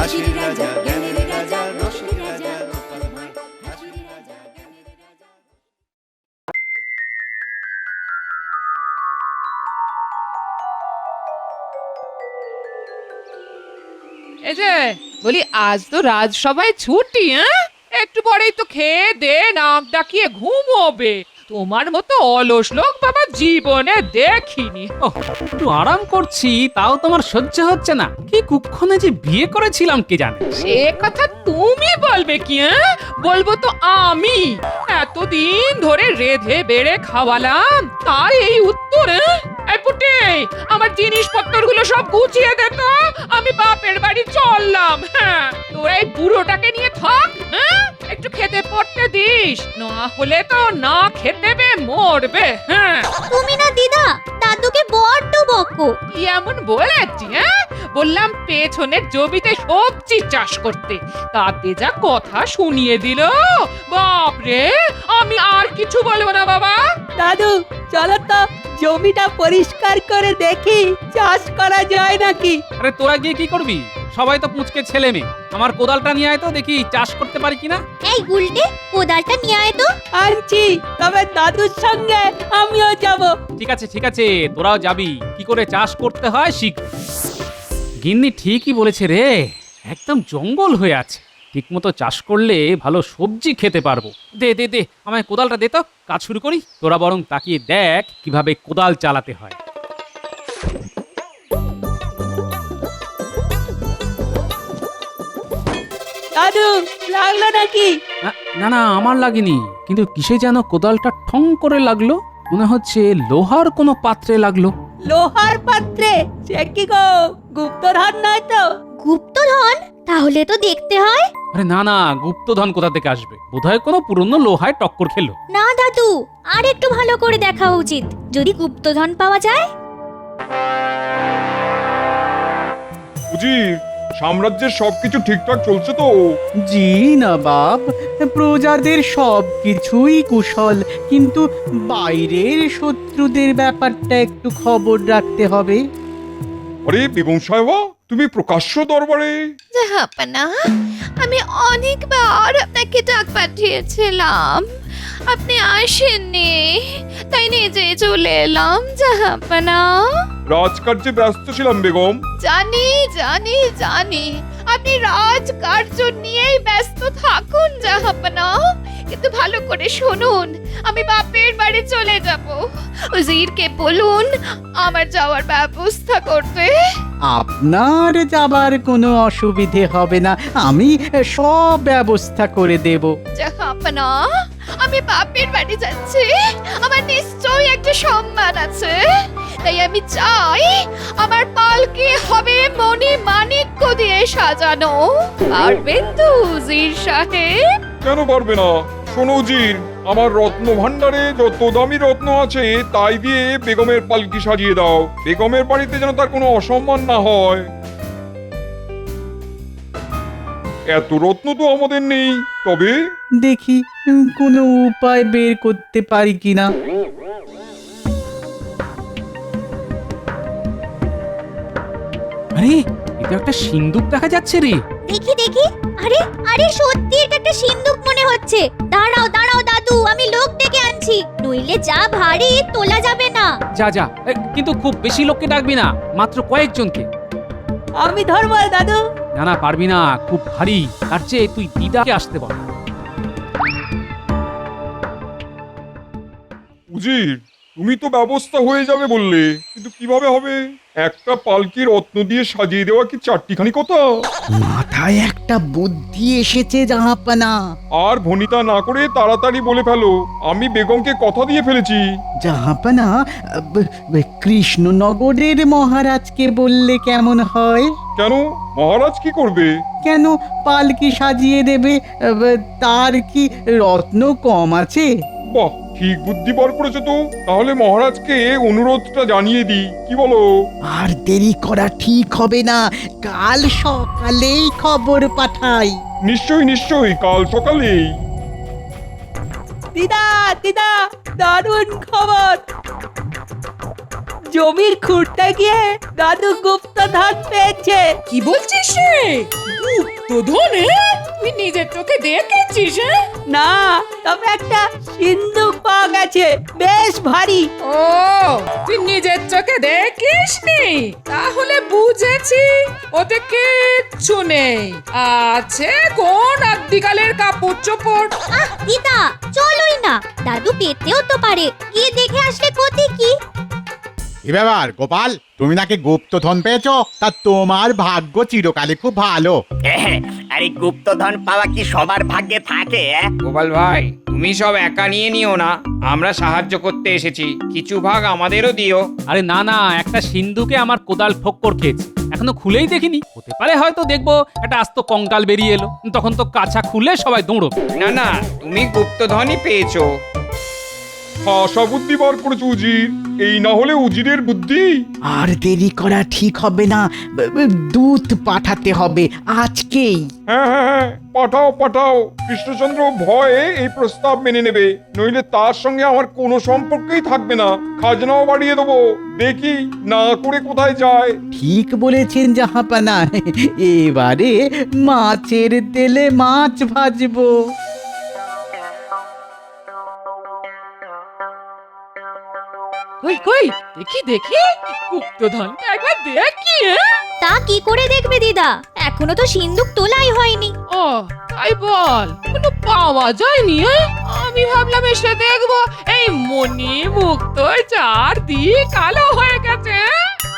হাসির রাজা জ্ঞানের রাজা রসের রাজা গোপাল ভাঁড় হাসির রাজা জ্ঞানের রাজা। এই যে বলি, আজ তো রাজসভায় ছুটি, হ্যাঁ? একটু পরেই তো খেয়ে দে নাক ডাকিয়ে ঘুমোবে। তোমার মতো অলস লোক বাবা জীবনে দেখিনি। ওহ, একটু আরাম করছি তাও তোমার সহ্য হচ্ছে না। কি কুক্ষণে যে বিয়ে করেছিলাম কে জানে। সে কথা তুমি বলবে কি, হ্যাঁ? বলবো তো আমি। এতদিন ধরে রেধে বেড়ে খাওয়ালাম, তার এই উত্তর? এই পুটে, আমার জিনিসপত্রগুলো সব গুছিয়ে দে তো, আমি বাপের বাড়ি চললাম। হ্যাঁ, তোর এই বুড়োটাকে নিয়ে থাক, হ্যাঁ? একটু খেতে পড়তে দিস, না হলে তো না খেতে বে মরবে। হ্যাঁ, তুমি না দিদা দাদুকে বড্ড বকো। কি এমন বলেছি? হ্যাঁ, বললাম পেছনের জমিতে সবজি চাষ করতে, তাতে যা কথা শুনিয়ে দিল, বাপরে! আমি আর কিছু বলবো না বাবা। দাদু চলো তো জমিটা পরিষ্কার করে দেখি চাষ করা যায় নাকি। আরে তোরা গিয়ে কি করবি? সবাই তো পুঁচকে ছেলে মেয়ে। আমার কোদালটা নিয়ে আয় তো, দেখি চাষ করতে পারি কিনা। এই গুলটে কোদালটা নিয়ে আয় তো। আনছি, তবে দাদুর সঙ্গে আমিও যাব। ঠিক আছে ঠিক আছে, তোরাও যাবি। কি করে চাষ করতে হয় শিখ। গিন্নি ঠিকই বলেছে রে, একদম জঙ্গল হয়ে আছে। ঠিকমতো চাষ করলে ভালো সবজি খেতে পারবো। দে দে দে, আমায় কোদালটা দে তো, কাজ শুরু করি। তোরা বরং তাকিয়ে দেখ কিভাবে কোদাল চালাতে হয়। দাদু লাগলো নাকি? না না, আমার লাগেনি, কিন্তু কিসে যেন কোদালটা ঠং করে লাগলো। মনে হচ্ছে লোহার কোনো পাত্রে লাগলো। লোহার পাত্রে? সে কি গো, গুপ্তধন নয় তো? গুপ্তধন? তাহলে তো দেখতে হয়। আরে না না, গুপ্তধন কোথা থেকে আসবে? বোধহয় কোনো পুরনো লোহায় টক্কর খেলো। না দাদু, আর একটু ভালো করে দেখা উচিত, যদি গুপ্তধন পাওয়া যায়। উজির, সাম্রাজ্যের সবকিছু ঠিকঠাক চলছে তো? জি নবাব, প্রজাদের সব কিছুই কুশল, কিন্তু বাইরের শত্রুদের ব্যাপারটা একটু খবর রাখতে হবে। আরে বেগম সাহেবা, তুমি প্রকাশ্য দরবারে? জাহাপনা, আমি অনেকবার আপনাকে ডাক পাঠিয়েছিলাম, আপনি আসেননি, তাই নিজে চলে এলাম জাহাপনা। রাজকার্যে ব্যস্ত ছিলাম বেগম। জানি জানি জানি, আপনি রাজকার্য নিয়েই ব্যস্ত থাকুন জাহাপনা, কিন্তু ভালো করে শুনুন, আমি বাপের বাড়ি চলে যাব। উজিরকে বলুন আমার যাওয়ার ব্যবস্থা করতে। আপনার যাবার কোনো অসুবিধে হবে না, আমি সব ব্যবস্থা করে দেব। জাহাপনা, আমি বাপের বাড়ি যাচ্ছি, আমার নিশ্চয়ই একটা সম্মান আছে, তাই আমি চাই আমার পালকি হবে মণি মাণিক্য দিয়ে সাজানো। পারবেন তো উজির সাহেব? কেন পারবে না? শোনো উজির, আমার রত্ন ভাণ্ডারে যত দামি রত্ন আছে তাই দিয়ে বেগমের পালকি সাজিয়ে দাও। বেগমের বাড়িতে যেন তার কোনো অসম্মান না হয়। এত রত্ন তো আমাদের নেই, তবে দেখি কোনো উপায় বের করতে পারি কিনা। আরে, এটা একটা সিন্দুক দেখা যাচ্ছে রে। দেখি দেখি, আরে আরে সত্যি এটা একটা সিন্দুক মনে হচ্ছে। দাঁড়াও দাঁড়াও দাদু, আমি লোক ডেকে আনছি, নইলে যা ভারী তোলা যাবে না। যা যা, কিন্তু খুব বেশি লোককে ডাকবি না, মাত্র কয়েকজনকে। আমি ধরবো দাদু। না না, পারবি না, খুব ভারী। তার চেয়ে তুই দিদাকে আসতে বল। উজির, তুমি তো ব্যবস্থা হয়ে যাবে বললে, কিন্তু কিভাবে হবে? একটা পালকি রত্ন দিয়ে সাজিয়ে দেওয়া কি চারটিখানি কথা? মাথায় একটা বুদ্ধি এসেছে জাহাপানা। আর ভনিতা না করে তাড়াতাড়ি বলে ফেলো, আমি বেগমকে কথা দিয়ে ফেলেছি। জাহাপানা, কৃষ্ণনগরের মহারাজকে বললে কেমন হয়? কেন, মহারাজ কি করবে? কেন পালকি সাজিয়ে দেবে? তার কি রত্ন কম আছে? বাহ, ঠিক বুদ্ধি বার করেছো তো। তাহলে মহারাজকে অনুরোধটা জানিয়ে দিই, কি বলো? আর দেরি করা ঠিক হবে না, কাল সকালেই খবর পাঠাই। নিশ্চয়ই নিশ্চয়ই, কাল সকালেই। দিদা দিদা, দারুণ খবর, জমির খুঁড়তে গিয়ে দাদু গুপ্তধন পেয়েছে। কি বলছিস রে গুপ্তধন? তুই নিজের চোখে দেখেছিস? না, তবে একটা সিন্ধুক পাওয়া গেছে, বেশ ভারী। ও তুই নিজের চোখে দেখিসনি? তাহলে বুঝেছি ওতে কিচ্ছু নেই, আছে কোন আদিকালের কাপড় চোপড়। আহ দিদা, চলোই না, দাদু পেতেও তো পারে, গিয়ে দেখে আসলে ক্ষতি কি? কি ব্যাপার গোপাল, তুমি নাকি গুপ্তধন পেয়েছো? তা তোমার ভাগ্য চিরকালে খুব ভালো। আরে গুপ্তধন পাওয়া কি সবার ভাগ্যে থাকে? গোপাল ভাই, তুমি সব একা নিয়ে নিও না, আমরা সাহায্য করতে এসেছি, কিছু ভাগ আমাদেরও দিও। আরে না না, একটা সিন্ধুকে আমার কোদাল ঠক্কর খেয়েছে, এখনো খুলেই দেখিনি। হতে পারে হয়তো দেখবো একটা আস্ত কঙ্কাল বেরিয়ে এলো, তখন তো কাছা খুলে সবাই দৌড়বে। না না, তুমি গুপ্তধনই পেয়েছো। হাসা বুদ্ধি বার করেছো উজির, এই না হলে উজিরের বুদ্ধি। আর দেরি করা ঠিক হবে না, দূত পাঠাতে হবে আজকেই। হ্যাঁ হ্যাঁ হ্যাঁ, পাঠাও পাঠাও। কৃষ্ণচন্দ্র ভয়ে এই প্রস্তাব মেনে নেবে, নইলে তার সঙ্গে আমার কোনো সম্পর্কই থাকবে না। খাজনাও বাড়িয়ে দেবো, দেখি না করে কোথায় যায়। ঠিক বলেছেন জাহাপানা, এবারে মাছের তেলে মাছ ভাজবো। কই কই দেখি দেখি গুপ্তধন একবার দেখি। তা কি করে দেখবে দিদা, এখনো তো সিন্ধুক তোলাই হয়নি। ও তাই বল, কোনো পাওয়া যায়নি? আমি ভাবলাম এসে দেখবো এই মনি মুক্ত চারদিক কালো হয়ে গেছে।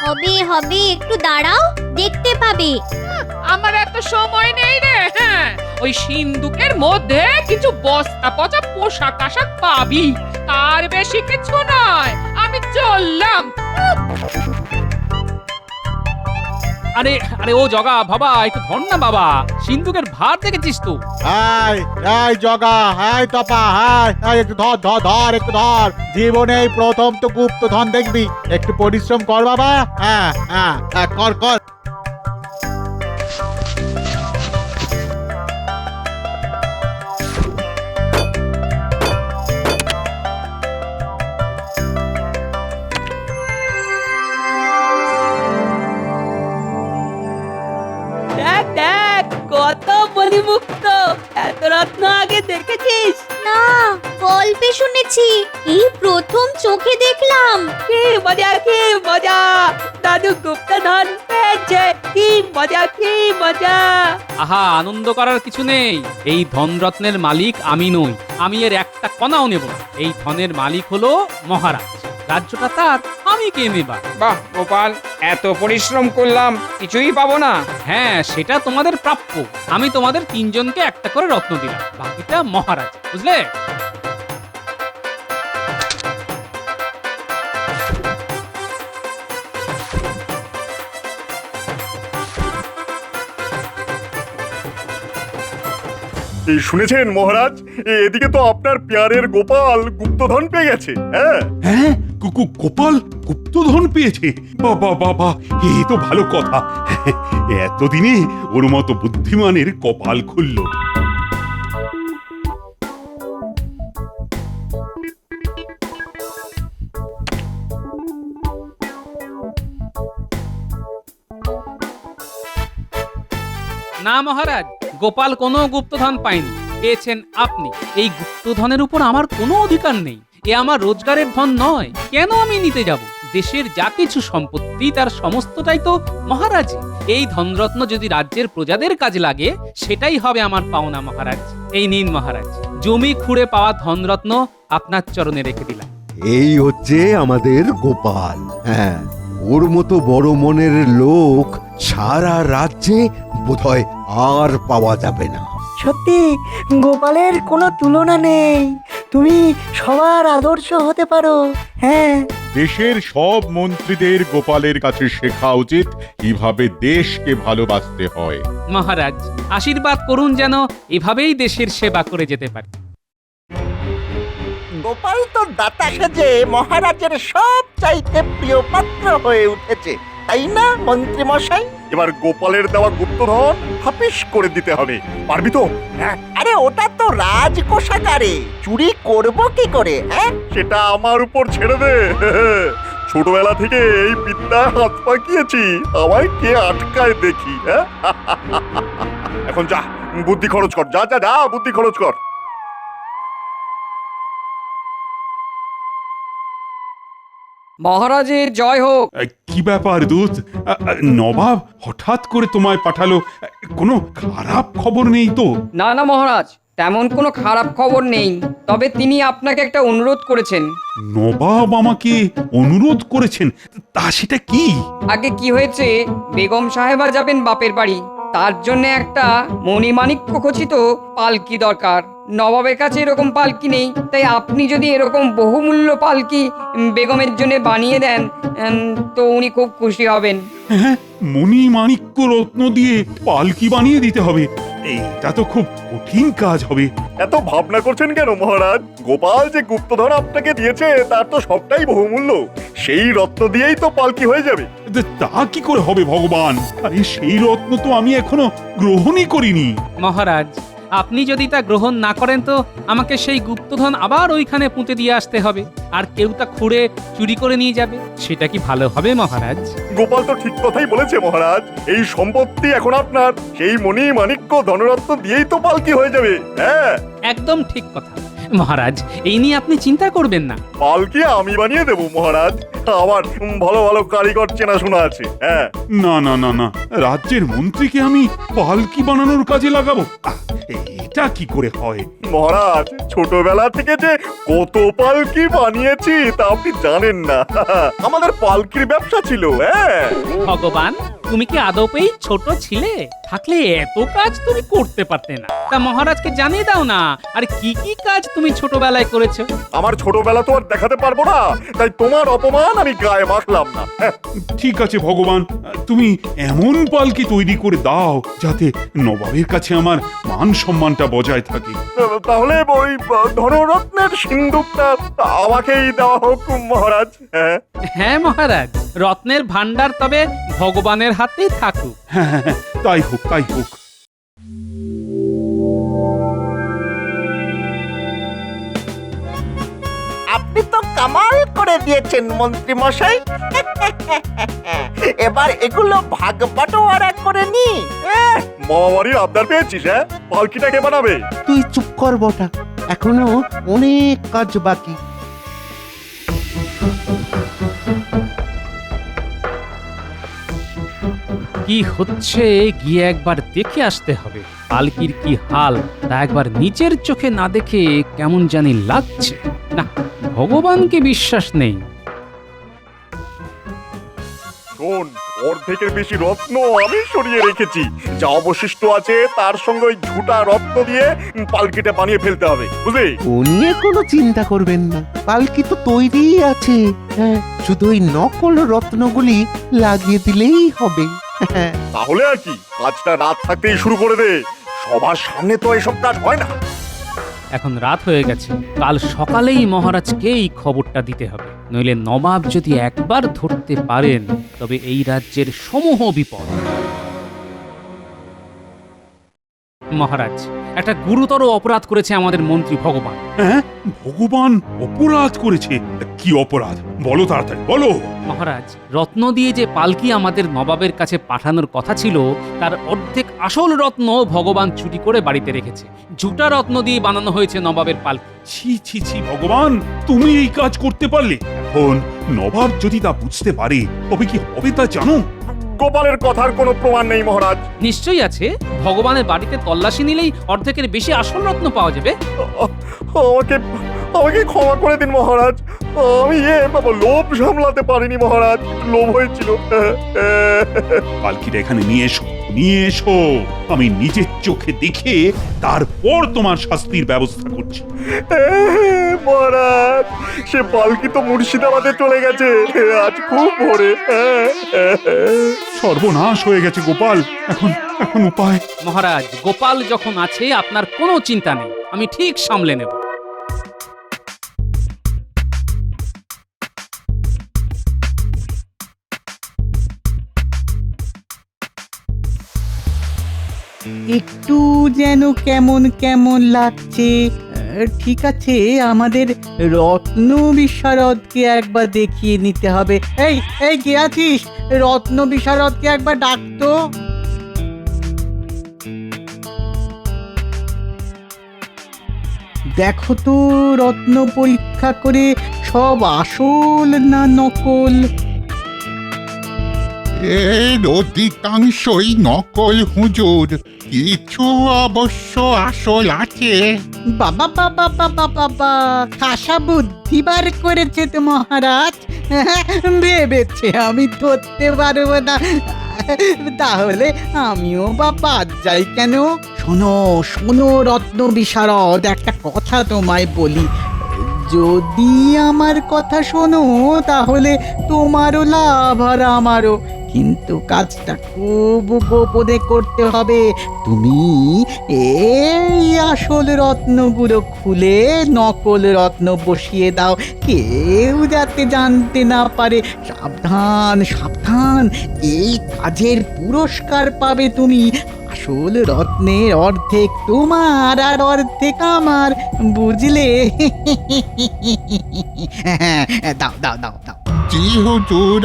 হবে হবে, একটু দাঁড়াও, দেখতে পাবে। আমার এত সময় নেই রে। হ্যাঁ, ওই সিন্ধুকের মধ্যে কিছু বস্তা পচা পোশাক আশাক পাবি, তার বেশি কিছু নয়। আমি চললাম। আরে আরে ও জগা বাবা, একটু ধর না বাবা, সিন্ধুকের ভার দেখেছিস তো? এই এই জগা, এই তপা, এই একটু ধর ধর ধর, একটু ধর। জীবনে এই প্রথম তো গুপ্তধন দেখবি, একটু পরিশ্রম কর বাবা। হ্যাঁ হ্যাঁ হ্যাঁ, কর কর। দেখ দেখ, কত মণিমুক্ত, এত রত্ন আগে দেখেছিস? না, গল্পে শুনেছি, এই প্রথম চোখে দেখলাম। কি মজা, কি মজা, দাদু গুপ্তধন পেয়েছে, কি মজা, কি মজা। আহা, আনন্দ করার কিছু নেই। এই ধনরত্নের মালিক আমি নই, আমি এর একটা কণাও নেব না। এই ধনের মালিক হলো মহারাজ, রাজ্যটা তার, আমি কে নেবা? বাহ গোপাল, এত পরিশ্রম করলাম, কিছুই পাবো না? হ্যাঁ, সেটা তোমাদের প্রাপ্য। আমি তোমাদের তিনজনকে একটা করে রত্ন দিলাম, বাকিটা মহারাজ, বুঝলে? এই শুনেছেন মহারাজ, এদিকে তো আপনার পেয়ারের গোপাল গুপ্তধন পেয়ে গেছে। হ্যাঁ হ্যাঁ, গোপাল গুপ্তধন পেয়েছে? বাবা বাবা, এই তো ভালো কথা। এতদিনে ওর মতো বুদ্ধিমানের কপাল খুলল। না মহারাজ, গোপাল কোনো গুপ্তধন পায়নি, পেয়েছেন আপনি। এই গুপ্তধনের উপর আমার কোনো অধিকার নেই, এ আমার রোজগারের ধন নয়। কেন আমি নিতে যাব? দেশের যা কিছু সম্পত্তি তার সমস্তটাই তো মহারাজ। এই ধনরত্ন যদি রাজ্যের প্রজাদের কাজে লাগে, সেটাই হবে আমার পাওনা মহারাজ। এই নিন মহারাজ, জমি খুঁড়ে পাওয়া ধনরত্ন আপনার চরণে রেখে দিলাম। এই হচ্ছে আমাদের গোপাল। হ্যাঁ, ওর মতো বড় মনের লোক সারা রাজ্যে বোধহয় আর পাওয়া যাবে না। সত্যি গোপালের কোনো তুলনা নেই, তুমি সবার আদর্শ হতে পারো। হ্যাঁ, দেশের সব মন্ত্রীদের গোপালের কাছে শেখা উচিত কিভাবে দেশকে ভালোবাসতে হয়। মহারাজ, আশীর্বাদ করুন যেন এভাবেই দেশের সেবা করে যেতে পারি। গোপাল তো দাতা সেজে মহারাজের সব চাইতে প্রিয় পাত্র হয়ে উঠেছে, তাই না মন্ত্রী মশাই? এবার গোপালের দেওয়া গুপ্তধন হাপিস করে দিতে হবে, পারবি তো? হ্যাঁ, আরে ওটা তো রাজকোষাগারে, চুরি করব কি করে? হ্যাঁ, সেটা আমার উপর ছেড়ে দে। ছোটবেলা থেকে এই বিদ্যায় হাত পাকিয়েছি, আমায় কে আটকায় দেখি। হ্যাঁ? এখন যা, বুদ্ধি খরচ কর, যা যা যা, বুদ্ধি খরচ কর। মহারাজের জয় হোক। কি ব্যাপার দূত? নবাব হঠাৎ করে তোমায় পাঠালো, কোনো খারাপ খবর নেই তো? না না মহারাজ, তেমন কোনো খারাপ খবর নেই, তবে তিনি আপনাকে একটা অনুরোধ করেছেন। নবাব আমাকে অনুরোধ করেছেন? তা সেটা কি? আগে কি হয়েছে, বেগম সাহেবা যাবেন বাপের বাড়ি, তার জন্য একটা মণিমাণিক্য খচিত পালকি দরকার। নবাবের কাছে এরকম পালকি নেই, তাই আপনি যদি এরকম বহুমূল্য পালকি বেগমের জন্য বানিয়ে দেন তো উনি খুব খুশি হবেন। হ্যাঁ, মণি মাণিক্য রত্ন দিয়ে পালকি বানিয়ে দিতে হবে? এইটা তো খুব কঠিন কাজ হবে। এত ভাবনা করছেন কেন মহারাজ? গোপাল যে গুপ্তধন আপনাকে দিয়েছে তার তো সবটাই বহুমূল্য, সেই রত্ন দিয়েই তো পালকি হয়ে যাবে। তা কি করে হবে ভগবান? আরে সেই রত্ন তো আমি এখনো গ্রহণই করিনি। মহারাজ, আপনি যদি তা গ্রহণ না করেন তো আমাকে সেই গুপ্তধন আবার ওইখানে পুঁতে দিয়ে আসতে হবে, আর কেউ তা খুঁড়ে চুরি করে নিয়ে যাবে। সেটা কি ভালো হবে মহারাজ? গোপাল তো ঠিক কথাই বলেছে মহারাজ, এই সম্পত্তি এখন আপনার, সেই মণি মাণিক্য ধনরত্ন দিয়েই তো পালকি হয়ে যাবে। হ্যাঁ, একদম ঠিক কথা মহারাজ, এই নিয়ে আপনি চিন্তা করবেন না। পালকি আমি বানিয়ে দেবো মহারাজ, আমার ভালো ভালো কারিগর চেনাশোনা আছে। হ্যাঁ, না না না না, রাজ্যের মন্ত্রীকে আমি পালকি বানানোর কাজে লাগাবো? এটা কি করে হয়? মহারাজ, ছোটবেলা থেকে যে কত পালকি বানিয়েছি তা আপনি জানেন না। আমাদের পালকির ব্যবসা ছিল। হ্যাঁ, ভগবান, তুমি কি আদপেই ছোট ছিলে? থাকলে এত কাজ তুমি করতে পারতে না। তা মহারাজকে জানিয়ে দাও না, আর কি কি কাজ তুমি ছোটবেলায় করেছো। আমার ছোটবেলা তো আর দেখাতে পারবো না, তাই তোমার অপমান আমি গায়ে মাখলাম না। ঠিক আছে ভগবান, তুমি এমন পালকি তৈরি করে দাও যাতে নবাবের কাছে আমার মান সম্মানটা বজায় থাকে। তাহলে ওই ধনরত্নের সিন্ধুকটা আমাকেই দেওয়া হোক মহারাজ। হ্যাঁ মহারাজ, রত্নের ভান্ডার তবে ভগবানের হাতেই থাকুক। হ্যাঁ হ্যাঁ, তাই হোক তাই হোক। আপনি তো কামাল করে দিয়েছেন মন্ত্রী মশাই। এবার এগুলো ভাগ বাটোয়ারা করে নি। মামাবাড়ির আবদার পেয়েছিস? হ্যাঁ, পালকিটা কে বানাবে? তুই চুপ কর বটা, এখনো অনেক কাজ বাকি। কি হচ্ছে গিয়ে একবার দেখে আসতে হবে। পালকির কি হাল তা একবার নিচের চোখে না দেখে কেমন জানি লাগছে। না, ভগবানকে বিশ্বাস নেই। শোন, অর্ধেকের বেশি রত্ন আমি সরিয়ে রেখেছি, যা অবশিষ্ট আছে তার সঙ্গে ওই ঝুটা রত্ন দিয়ে পালকিটা বানিয়ে ফেলতে হবে, বুঝলি? ও নিয়ে কোনো চিন্তা করবেন না, পালকি তো তৈরিই আছে। হ্যাঁ, শুধু ওই নকল রত্নগুলি লাগিয়ে দিলেই হবে। তাহলে আর কি, কাজটা রাত থাকতেই শুরু করে দে, সবার সামনে তো এসব কাজ হয় না। এখন রাত হয়ে গেছে, কাল সকালেই মহারাজকে এই খবরটা দিতে হবে, নইলে নবাব যদি একবার ধরতে পারেন তবে এই রাজ্যের সমূহ বিপদ। মহারাজ, একটা গুরুতর অপরাধ করেছে আমাদের মন্ত্রী ভগবান। হ্যাঁ, ভগবান অপরাধ করেছে? কি অপরাধ বলো, তাড়াতাড়ি বলো। মহারাজ, রত্ন দিয়ে যে পালকি আমাদের নবাবের কাছে পাঠানোর কথা ছিল তার অর্ধেক আসল রত্ন ভগবান চুরি করে বাড়িতে রেখেছে। ঝুটা রত্ন দিয়ে বানানো হয়েছে নবাবের পালকি। ছি ছি ছি ভগবান, তুমি এই কাজ করতে পারলে? এখন নবাব যদি তা বুঝতে পারে তবে কি হবে তা জানো? গোপালের কথার কোনো প্রমাণ নেই মহারাজ। নিশ্চয়ই আছে, ভগবানের বাড়িতে তল্লাশি নিলেই অর্ধেকের বেশি আসল রত্ন পাওয়া যাবে। আমাকে আমাকে ক্ষমা করে দিন মহারাজ, আমি লোভ সামলাতে পারিনি মহারাজ, লোভ হয়েছিল। পালকিটা এখানে নিয়ে এসো, নিয়ে এসো, আমি নিজের চোখে দেখে তারপর তোমার শাস্তির ব্যবস্থা করছি। মহারাজ, সে পালকি তো মুর্শিদাবাদে চলে গেছে আজ খুব ভোরে। সর্বনাশ হয়ে গেছে গোপাল, এখন এখন উপায়? মহারাজ, গোপাল যখন আছে আপনার কোনো চিন্তা নেই, আমি ঠিক সামলে নেব। একটু যেন কেমন কেমন লাগছে। ঠিক আছে, আমাদের রত্ন বিশারদকে একবার দেখিয়ে নিতে হবে। এই এই কে আছিস? রত্ন বিশারদকে একবার ডাকতো। দেখো তো রত্ন পরীক্ষা করে সব আসল না নকল। এর অধিকাংশই নকল হুজুর, কিছু অবশ্য আসল আছে। বাবা বাবা বাবা বাবা, খাসা বুদ্ধি বার করেছে তো মহারাজ। ভেবেছে আমি ধরতে পারবো না, তাহলে আমিও বা বাদ যাই কেন? শোনো শোনো রত্ন বিশারদ, একটা কথা তোমায় বলি, যদি আমার কথা শোনো তাহলে তোমারও লাভ আর আমারও, কিন্তু কাজটা খুব গোপনে করতে হবে। তুমি এই আসল রত্নগুলো খুলে নকল রত্ন বসিয়ে দাও, কেউ যাতে জানতে না পারে। সাবধান সাবধান, এই কাজের পুরস্কার পাবে তুমি। আসল রত্নের অর্ধেক তোমার আর অর্ধেক আমার, বুঝলে? দাও দাও দাও দাও। জি হুজুর,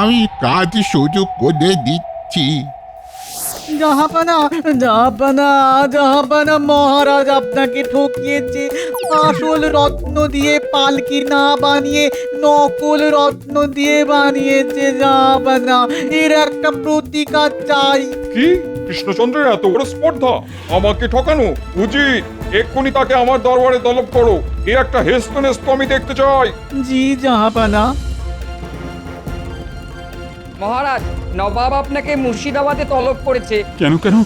আমি কাজ সুযোগ করে দিচ্ছি। জাহাপানা জাহাপানা জাহাপানা, মহারাজ আপনাকে ঠকিয়েছে। আসল রত্ন দিয়ে পালকি না বানিয়ে নকল রত্ন দিয়ে বানিয়েছে জাহাপানা। এর একটা প্রতিকার চাই। কি কৃষ্ণচন্দ্রের এত বড় স্পর্ধা, আমাকে ঠকানো উচিত। এক্ষুনি তাকে আমার দরবারে তলব করো। এর একটা হেস্তনেস্ত আমি দেখতে চাই। জি জাহাপানা। মহারাজ, নবাব আপনাকে মুর্শিদাবাদে তলব করেছে। কেন কেন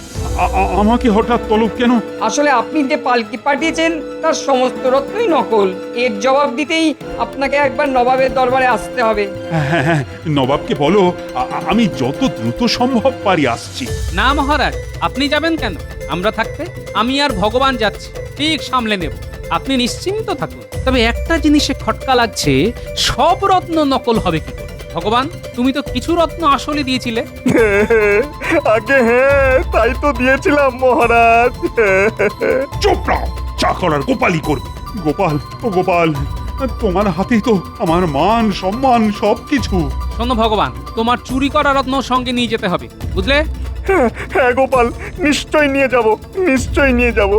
আমাকে হঠাৎ তলব কেন? আসলে আপনি যে পালকি পাঠিয়েছেন তার সমস্ত রত্নই নকল। এর জবাব দিতেই আপনাকে একবার নবাবের দরবারে আসতে হবে। হ্যাঁ হ্যাঁ, নবাবকে বলো আমি যত দ্রুত সম্ভব পারি আসছি। না মহারাজ, আপনি যাবেন কেন? আমরা থাকতে আমি আর ভগবান যাচ্ছি, ঠিক সামলে নেব। আপনি নিশ্চিন্ত থাকুন। তবে একটা জিনিসে খটকা লাগছে, সব রত্ন নকল হবে কি করে? ভগবান, তুমি তো কিছু রত্ন আসলে দিয়েছিলে। আগে হ্যাঁ, তাই তো দিয়েছিলাম মহারাজ। চুপ রাও, চা করার গোপালই করবে। গোপাল ও গোপাল, তোমার হাতেই তো আমার মান সম্মান সবকিছু। শোনো ভগবান, তোমার চুরি করা রত্ন সঙ্গে নিয়ে যেতে হবে, বুঝলে? হ্যাঁ গোপাল, নিশ্চয় নিয়ে যাব, নিশ্চয় নিয়ে যাব।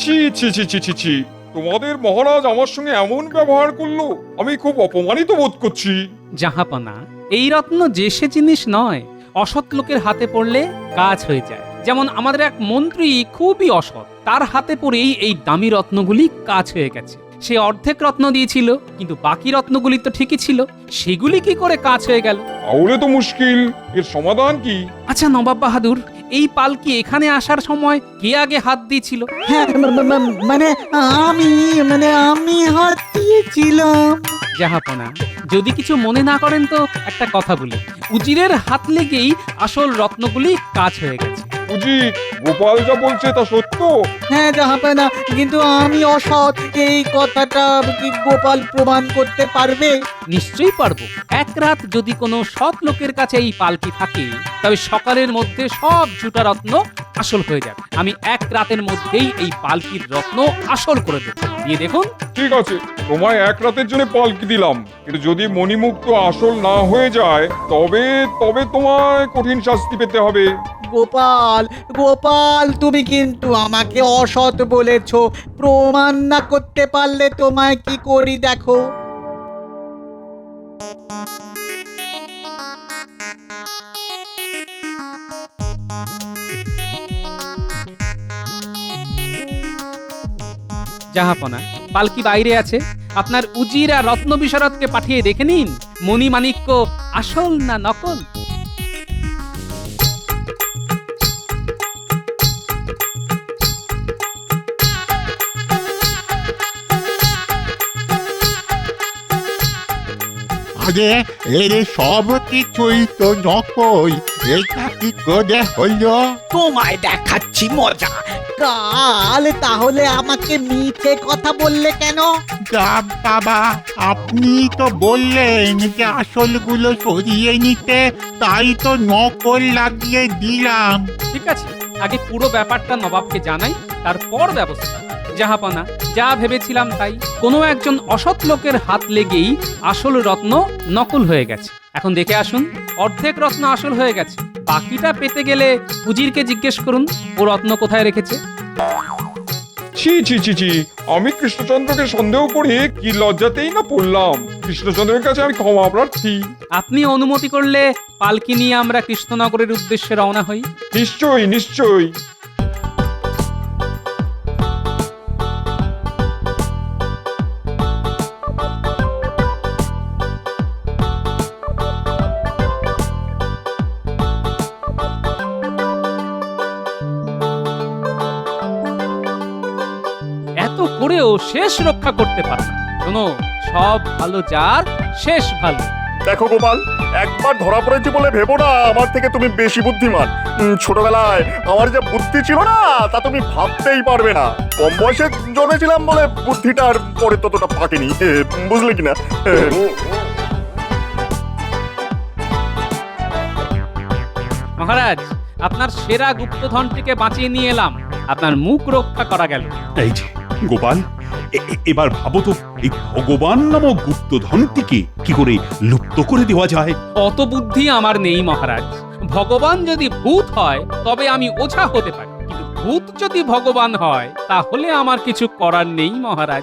ছি ছি ছি ছি ছি ছি, তোমাদের মহারাজ আমার সঙ্গে এমন ব্যবহার করলো, আমি খুব অপমানিত বোধ করছি। জাহাপনা, এই রত্ন যে সে জিনিস নয়, অসৎ লোকের হাতে পড়লে কাজ হয়ে যায়। যেমন আমাদের এক মন্ত্রী খুবই অসৎ, তার হাতে পড়েই এই দামি রত্নগুলি কাজ হয়ে গেছে। সে অর্ধেক রত্ন দিয়েছিল, কিন্তু বাকি রত্নগুলি তো ঠিকই ছিল, সেগুলি কি করে কাজ হয়ে গেল? তাহলে তো মুশকিল, এর সমাধান কি? আচ্ছা নবাব বাহাদুর, এই পালকি এখানে আসার সময় কে আগে হাত দিয়েছিল? হ্যাঁ, আমি হাত দিয়েছিলাম। জাহাপনা, যদি কিছু মনে না করেন তো একটা কথা বলি। উজিরের হাত লেগেই আসল রত্নগুলি কাজ হয়ে গেছে। উজির, গোপাল যা বলছে তা সত্য? হ্যাঁ জাহাপানা, কিন্তু আমি অসৎ, এই কথাটা কি গোপাল প্রমাণ করতে পারবে? নিশ্চয়ই পারবো। এক রাত যদি কোনো সৎ লোকের কাছে এই পালকি থাকে, তবে সকালের মধ্যে সব ঝুটা রত্ন আসল হয়ে যাবে। আমি এক রাতের মধ্যেই এই পালকির রত্ন আসল করে দেবো, দিয়ে দেখুন। ঠিক আছে, তোমায় এক রাতের জন্য পালকি দিলাম, কিন্তু যদি মণিমুক্ত আসল না হয়ে যায় তবে তবে তোমায় কঠিন শাস্তি পেতে হবে। গোপাল গোপাল, তুমি কিন্তু আমাকে অসৎ বলেছো। প্রমাণ না করতে পারলে তোমায় কি করি দেখো। জাহাপনা, পালকি বাইরে আছে, আপনার উজির আর রত্ন বিশারদকে পাঠিয়ে দেখে নিন মণিমাণিক্য আসল না নকল। রে, এর সব কিছুই তো নকল, এটা কি করে হলো? তোমায় দেখাচ্ছি মজা। কাল তাহলে আমাকে মিথ্যে কথা বললে কেন? যা বাবা, আপনি তো বললেন যে আসলগুলো সরিয়ে নিতে, তাই তো নকল লাগিয়ে দিলাম। ঠিক আছে, আগে পুরো ব্যাপারটা নবাবকে জানাই, তারপর ব্যবস্থা। জাহাপানা, যা ভেবেছিলাম তাই। কোনো একজন অসৎ লোকের হাত লেগেই আসল রত্ন নকল হয়ে গেছে। এখন দেখে আসুন, অর্ধেক রত্ন আসল হয়ে গেছে, বাকিটা পেতে গেলে উজিরকে জিজ্ঞেস করুন ও রত্ন কোথায় রেখেছে। ছি ছি ছি ছি, আমি কৃষ্ণচন্দ্রকে সন্দেহ করে কি লজ্জাতেই না পড়লাম। কৃষ্ণচন্দ্রের কাছে আমি ক্ষমা প্রার্থী। আপনি অনুমতি করলে পালকি নিয়ে আমরা কৃষ্ণনগরের উদ্দেশ্যে রওনা হই। নিশ্চয়ই নিশ্চয়ই। এত করেও শেষ রক্ষা করতে পারে না। শোনো, সব ভালো যার শেষ ভালো। দেখো গোপাল, একবার ধরা পড়েছি বলে ভেবো না আমার থেকে তুমি বেশি বুদ্ধিমান। ছোটবেলায় আমার যে বুদ্ধি ছিল না তা তুমি ভাবতেই পারবে না। কম বয়সে জন্মেছিলাম বলে বুদ্ধিটা আর পরে ততটা পাকেনি, বুঝলে কিনা? মহারাজ, আপনার সেরা গুপ্তধনটিকে বাঁচিয়ে নিয়ে এলাম, আপনার মুখ রক্ষা করা গেল। এই যে গোপাল, এবার ভাবো তো, এই ভগবান নামক গুপ্তধনটিকে কি করে লুপ্ত করে দেওয়া যায়? অত বুদ্ধি আমার নেই মহারাজ। ভগবান যদি ভূত হয় তবে আমি ওঝা হতে পারি, কিন্তু ভূত যদি ভগবান হয় তাহলে আমার কিছু করার নেই মহারাজ।